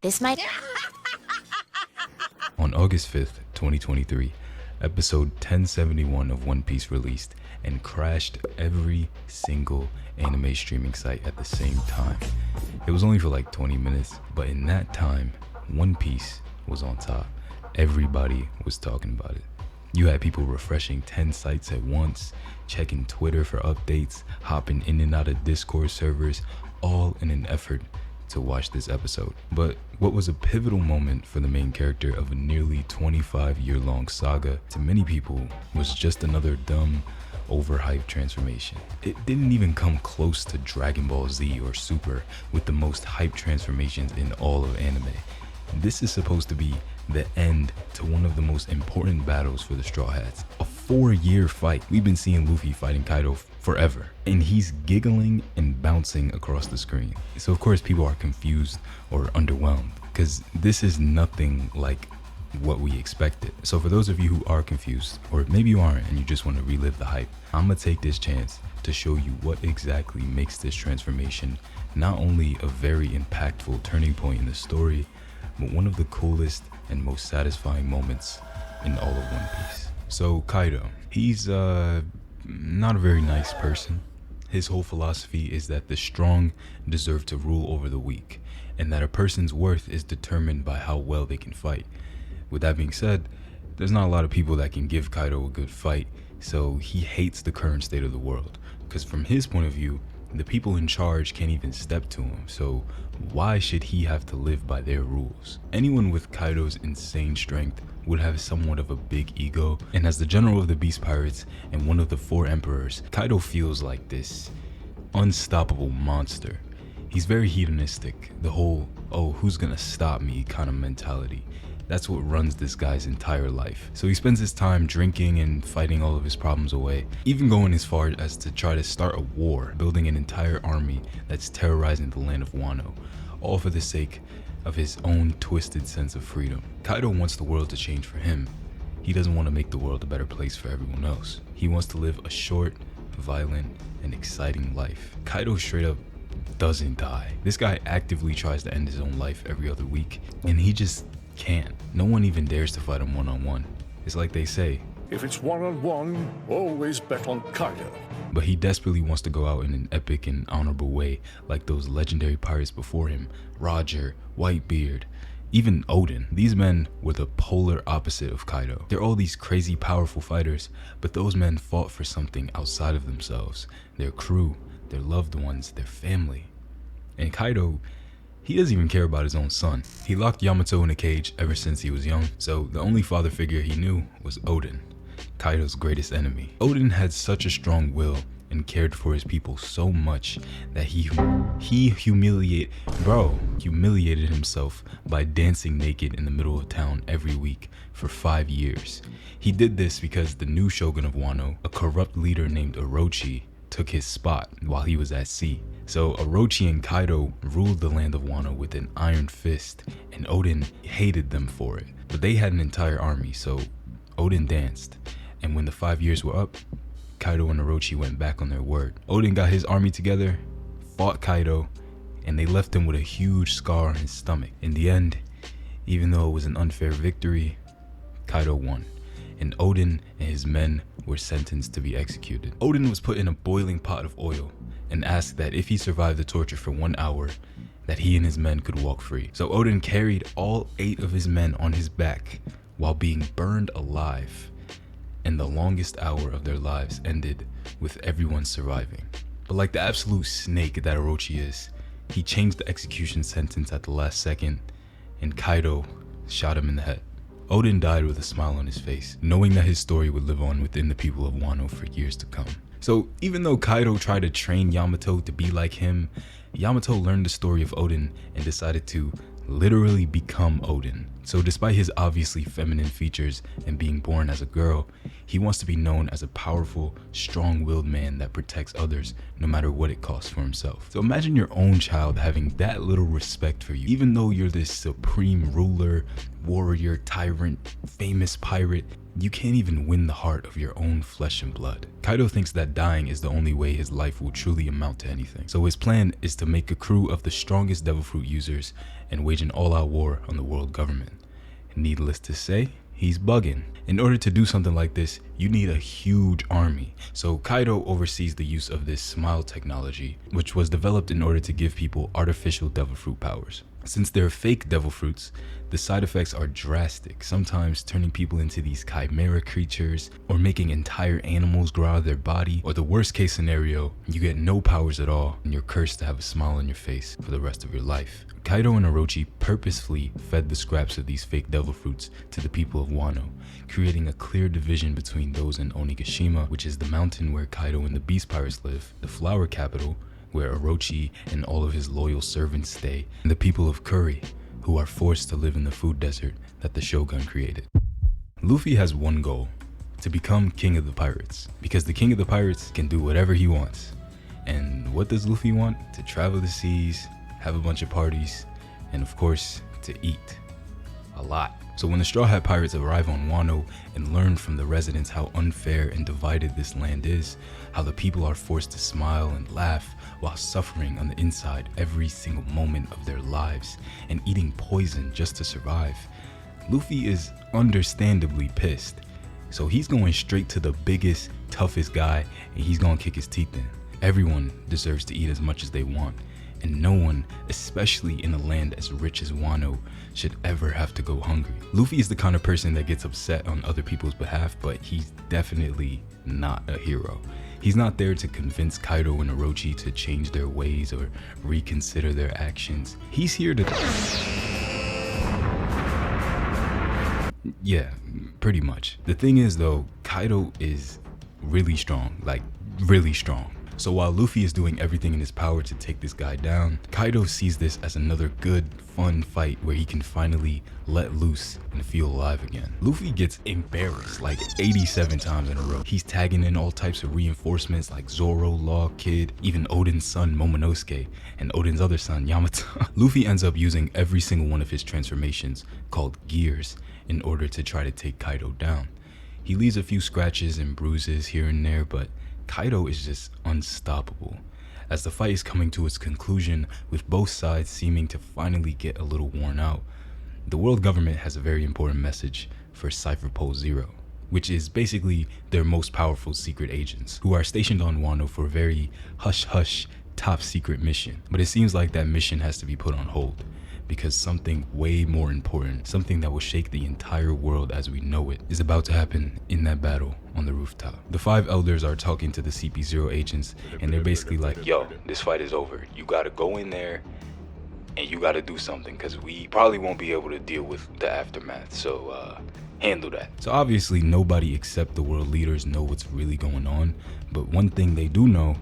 This might... On August 5th, 2023, episode 1071 of One Piece released and crashed every single anime streaming site at the same time. It was only for like 20 minutes, but in that time, One Piece was on top. Everybody was talking about it. You had people refreshing 10 sites at once, checking Twitter for updates, hopping in and out of Discord servers, all in an effort to watch this episode. But what was a pivotal moment for the main character of a nearly 25-year-long saga to many people was just another dumb, overhyped transformation. It didn't even come close to Dragon Ball Z or Super with the most hyped transformations in all of anime. This is supposed to be the end to one of the most important battles for the Straw Hats. A 4-year fight. We've been seeing Luffy fighting Kaido forever, and he's giggling and bouncing across the screen. So of course people are confused or underwhelmed because this is nothing like what we expected. So for those of you who are confused, or maybe you aren't and you just want to relive the hype, I'm gonna take this chance to show you what exactly makes this transformation not only a very impactful turning point in the story, but one of the coolest and most satisfying moments in all of One Piece. So Kaido, he's not a very nice person. His whole philosophy is that the strong deserve to rule over the weak, and that a person's worth is determined by how well they can fight. With that being said, there's not a lot of people that can give Kaido a good fight, so he hates the current state of the world, because from his point of view, the people in charge can't even step to him, so why should he have to live by their rules? Anyone with Kaido's insane strength would have somewhat of a big ego, and as the general of the Beast Pirates and one of the 4 emperors, Kaido feels like this unstoppable monster. He's very hedonistic, the whole, oh, who's gonna stop me kind of mentality. That's what runs this guy's entire life. So he spends his time drinking and fighting all of his problems away, even going as far as to try to start a war, building an entire army that's terrorizing the land of Wano, all for the sake of his own twisted sense of freedom. Kaido wants the world to change for him. He doesn't want to make the world a better place for everyone else. He wants to live a short, violent, and exciting life. Kaido straight up doesn't die. This guy actively tries to end his own life every other week, and he just can't. No one even dares to fight him one-on-one. It's like they say, if it's one-on-one, always bet on Kaido. But he desperately wants to go out in an epic and honorable way, like those legendary pirates before him, Roger, Whitebeard, even Odin. These men were the polar opposite of Kaido. They're all these crazy powerful fighters, but those men fought for something outside of themselves, their crew, their loved ones, their family. And Kaido, he doesn't even care about his own son. He locked Yamato in a cage ever since he was young, so the only father figure he knew was Odin, Kaido's greatest enemy. Odin had such a strong will and cared for his people so much that he humiliated himself by dancing naked in the middle of town every week for 5 years. He did this because the new shogun of Wano, a corrupt leader named Orochi, took his spot while he was at sea. So Orochi and Kaido ruled the land of Wano with an iron fist, and Odin hated them for it. But they had an entire army, so Odin danced. And when the 5 years were up, Kaido and Orochi went back on their word. Odin got his army together, fought Kaido, and they left him with a huge scar on his stomach. In the end, even though it was an unfair victory, Kaido won, and Odin and his men were sentenced to be executed. Odin was put in a boiling pot of oil and asked that if he survived the torture for 1 hour, that he and his men could walk free. So Odin carried all 8 of his men on his back while being burned alive, and the longest hour of their lives ended with everyone surviving. But like the absolute snake that Orochi is, he changed the execution sentence at the last second, and Kaido shot him in the head. Odin died with a smile on his face, knowing that his story would live on within the people of Wano for years to come. So even though Kaido tried to train Yamato to be like him, Yamato learned the story of Odin and decided to literally become Odin, So despite his obviously feminine features and being born as a girl, he wants to be known as a powerful, strong-willed man that protects others no matter what it costs for himself. So imagine your own child having that little respect for you. Even though you're this supreme ruler, warrior, tyrant, famous pirate, you can't even win the heart of your own flesh and blood. Kaido thinks that dying is the only way his life will truly amount to anything. So his plan is to make a crew of the strongest devil fruit users and wage an all-out war on the world government. Needless to say, he's bugging. In order to do something like this, you need a huge army. So Kaido oversees the use of this smile technology, which was developed in order to give people artificial devil fruit powers. Since they're fake devil fruits, the side effects are drastic, sometimes turning people into these chimera creatures or making entire animals grow out of their body, or the worst case scenario, you get no powers at all and you're cursed to have a smile on your face for the rest of your life. Kaido and Orochi purposefully fed the scraps of these fake devil fruits to the people of Wano, creating a clear division between those in Onigashima, which is the mountain where Kaido and the Beast Pirates live, the flower capital, where Orochi and all of his loyal servants stay, and the people of Kuri, who are forced to live in the food desert that the Shogun created. Luffy has one goal: to become king of the pirates, because the king of the pirates can do whatever he wants. And what does Luffy want? To travel the seas, have a bunch of parties, and of course, to eat. A lot. So when the Straw Hat Pirates arrive on Wano and learn from the residents how unfair and divided this land is, how the people are forced to smile and laugh while suffering on the inside every single moment of their lives and eating poison just to survive, Luffy is understandably pissed. So he's going straight to the biggest, toughest guy and he's gonna kick his teeth in. Everyone deserves to eat as much as they want, and no one, especially in a land as rich as Wano, should ever have to go hungry. Luffy is the kind of person that gets upset on other people's behalf, but he's definitely not a hero. He's not there to convince Kaido and Orochi to change their ways or reconsider their actions. He's here to... Yeah, pretty much. The thing is though, Kaido is really strong, like really strong. So while Luffy is doing everything in his power to take this guy down, Kaido sees this as another good, fun fight where he can finally let loose and feel alive again. Luffy gets embarrassed like 87 times in a row. He's tagging in all types of reinforcements like Zoro, Law, Kid, even Oden's son Momonosuke, and Oden's other son Yamato. Luffy ends up using every single one of his transformations, called gears, in order to try to take Kaido down. He leaves a few scratches and bruises here and there, but Kaido is just unstoppable. As the fight is coming to its conclusion, with both sides seeming to finally get a little worn out, the world government has a very important message for Cypher Pole Zero, which is basically their most powerful secret agents, who are stationed on Wano for a very hush-hush, top-secret mission. But it seems like that mission has to be put on hold, because something way more important, something that will shake the entire world as we know it, is about to happen in that battle on the rooftop. The 5 elders are talking to the CP0 agents, and they're basically like, yo, this fight is over. You gotta go in there and you gotta do something, because we probably won't be able to deal with the aftermath, so handle that. So obviously nobody except the world leaders know what's really going on, but one thing they do know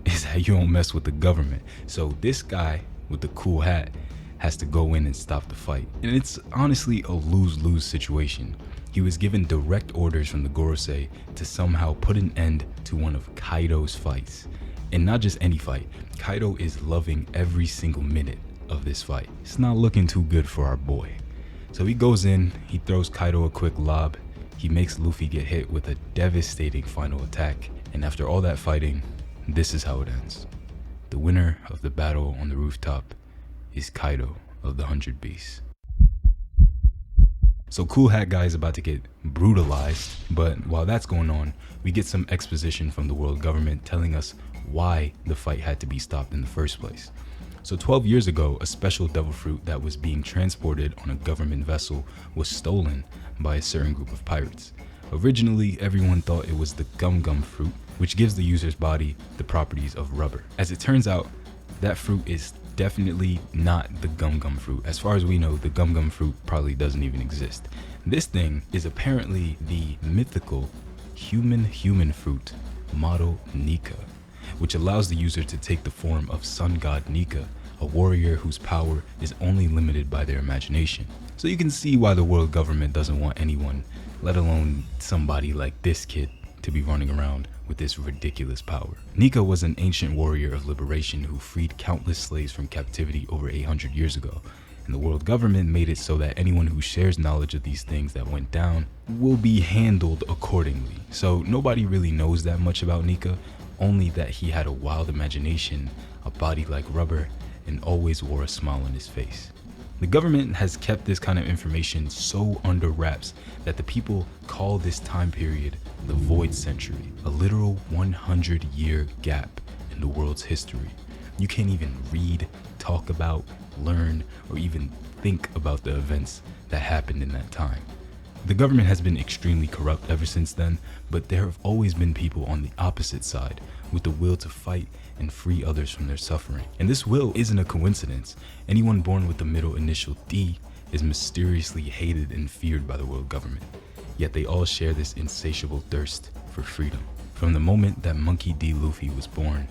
is that you don't mess with the government. So this guy with the cool hat has to go in and stop the fight. And it's honestly a lose-lose situation. He was given direct orders from the Gorosei to somehow put an end to one of Kaido's fights. And not just any fight, Kaido is loving every single minute of this fight. It's not looking too good for our boy. So he goes in, he throws Kaido a quick lob, he makes Luffy get hit with a devastating final attack, and after all that fighting, this is how it ends. The winner of the battle on the rooftop is Kaido of the 100 Beasts. So Cool Hat Guy is about to get brutalized, but while that's going on, we get some exposition from the world government telling us why the fight had to be stopped in the first place. So 12 years ago, a special devil fruit that was being transported on a government vessel was stolen by a certain group of pirates. Originally, everyone thought it was the gum gum fruit, which gives the user's body the properties of rubber. As it turns out, that fruit is definitely not the gum gum fruit. As far as we know, the gum gum fruit probably doesn't even exist. This thing is apparently the mythical human fruit, model Nika, which allows the user to take the form of sun god Nika a warrior whose power is only limited by their imagination. So you can see why the world government doesn't want anyone, let alone somebody like this kid, to be running around with this ridiculous power. Nika was an ancient warrior of liberation who freed countless slaves from captivity over 800 years ago, and the world government made it so that anyone who shares knowledge of these things that went down will be handled accordingly. So nobody really knows that much about Nika, only that he had a wild imagination, a body like rubber, and always wore a smile on his face. The government has kept this kind of information so under wraps that the people call this time period the Void Century, a literal 100-year gap in the world's history. You can't even read, talk about, learn, or even think about the events that happened in that time. The government has been extremely corrupt ever since then, but there have always been people on the opposite side with the will to fight and free others from their suffering. And this will isn't a coincidence. Anyone born with the middle initial D is mysteriously hated and feared by the world government. Yet they all share this insatiable thirst for freedom. From the moment that Monkey D. Luffy was born,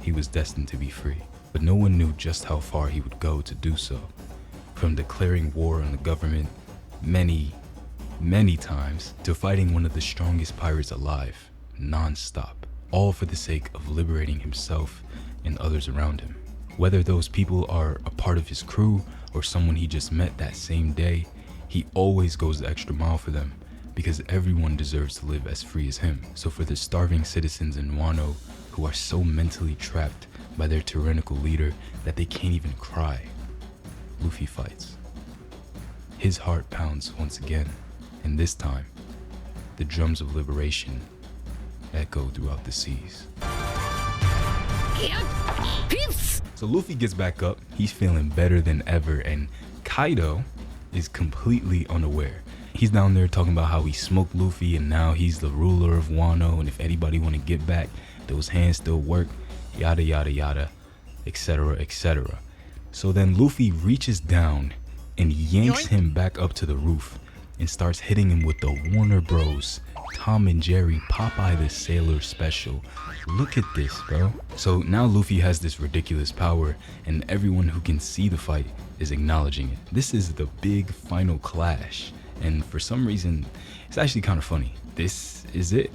he was destined to be free. But no one knew just how far he would go to do so. From declaring war on the government many times to fighting one of the strongest pirates alive, non-stop, all for the sake of liberating himself and others around him. Whether those people are a part of his crew or someone he just met that same day, he always goes the extra mile for them, because everyone deserves to live as free as him. So for the starving citizens in Wano who are so mentally trapped by their tyrannical leader that they can't even cry, Luffy fights. His heart pounds once again, and this time, the drums of liberation echo throughout the seas. So Luffy gets back up, he's feeling better than ever, and Kaido is completely unaware. He's down there talking about how he smoked Luffy and now he's the ruler of Wano, and if anybody want to get back, those hands still work, yada yada yada, etc, etc. So then Luffy reaches down and yanks him back up to the roof and starts hitting him with the Warner Bros. Tom and Jerry Popeye the Sailor special. Look at this, bro. So now Luffy has this ridiculous power and everyone who can see the fight is acknowledging it. This is the big final clash, and for some reason it's actually kind of funny. This is it.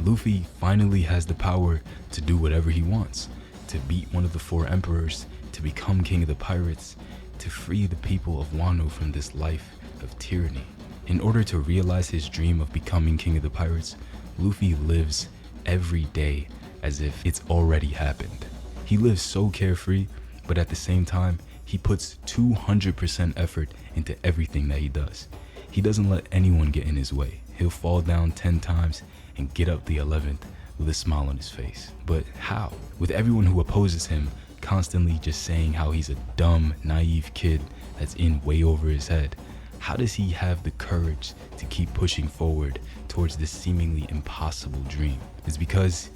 Luffy finally has the power to do whatever he wants, to beat one of the 4 emperors, to become king of the pirates, to free the people of Wano from this life of tyranny. In order to realize his dream of becoming king of the pirates, Luffy lives every day as if it's already happened. He lives so carefree, but at the same time, he puts 200% effort into everything that he does. He doesn't let anyone get in his way. He'll fall down 10 times and get up the 11th with a smile on his face. But how? With everyone who opposes him constantly just saying how he's a dumb, naive kid that's in way over his head, how does he have the courage to keep pushing forward towards this seemingly impossible dream? It's because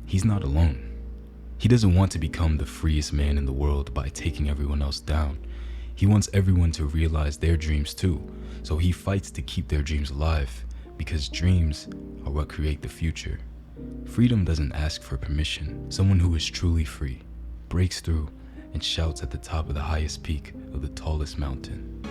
he's not alone. He doesn't want to become the freest man in the world by taking everyone else down. He wants everyone to realize their dreams too, so he fights to keep their dreams alive, because dreams are what create the future. Freedom doesn't ask for permission. Someone who is truly free breaks through and shouts at the top of the highest peak of the tallest mountain.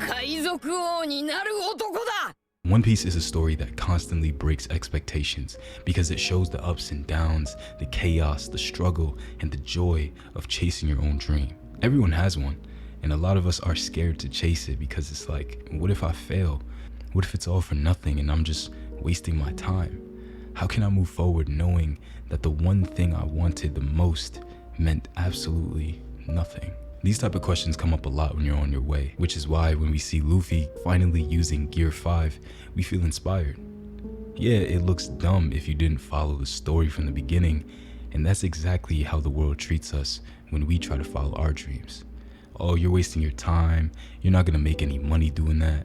One Piece is a story that constantly breaks expectations because it shows the ups and downs, the chaos, the struggle, and the joy of chasing your own dream. Everyone has one, and a lot of us are scared to chase it because it's like, what if I fail? What if it's all for nothing and I'm just wasting my time? How can I move forward knowing that the one thing I wanted the most meant absolutely nothing? These type of questions come up a lot when you're on your way, which is why when we see Luffy finally using Gear 5, we feel inspired. Yeah, it looks dumb if you didn't follow the story from the beginning, and that's exactly how the world treats us when we try to follow our dreams. Oh, you're wasting your time, you're not gonna make any money doing that.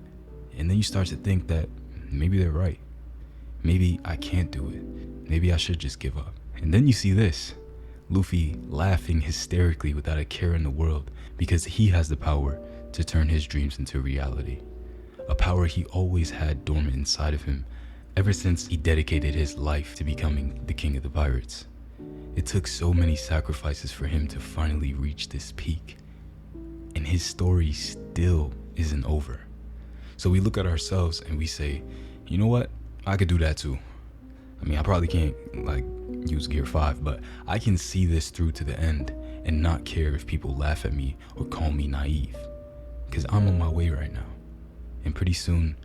And then you start to think that maybe they're right. Maybe I can't do it. Maybe I should just give up. And then you see this. Luffy laughing hysterically without a care in the world because he has the power to turn his dreams into reality. A power he always had dormant inside of him ever since he dedicated his life to becoming the king of the pirates. It took so many sacrifices for him to finally reach this peak, and his story still isn't over. So we look at ourselves and we say, you know what? I could do that too. I mean, I probably can't like use Gear 5, but I can see this through to the end and not care if people laugh at me or call me naive. Because I'm on my way right now. And pretty soon,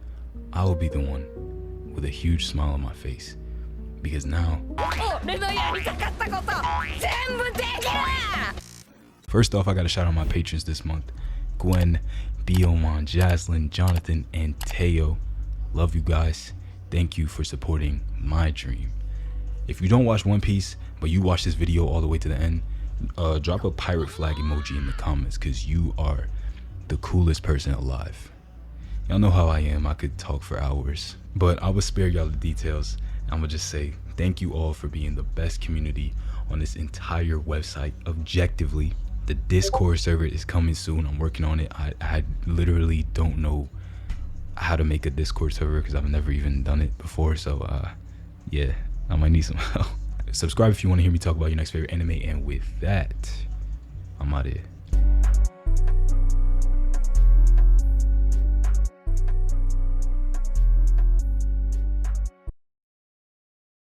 I will be the one with a huge smile on my face. Because now... First off, I gotta shout out my patrons this month. Gwen, Biomon, Jaslyn, Jonathan, and Teo. Love you guys. Thank you for supporting my dream. If you don't watch One Piece, but you watch this video all the way to the end, drop a pirate flag emoji in the comments, because you are the coolest person alive. Y'all know how I am. I could talk for hours, but I will spare y'all the details. I'm gonna just say thank you all for being the best community on this entire website objectively. The Discord server is coming soon. I'm working on it. I literally don't know how to make a Discord server because I've never even done it before. So yeah, I might need some help. Subscribe if you want to hear me talk about your next favorite anime. And with that, I'm out of here.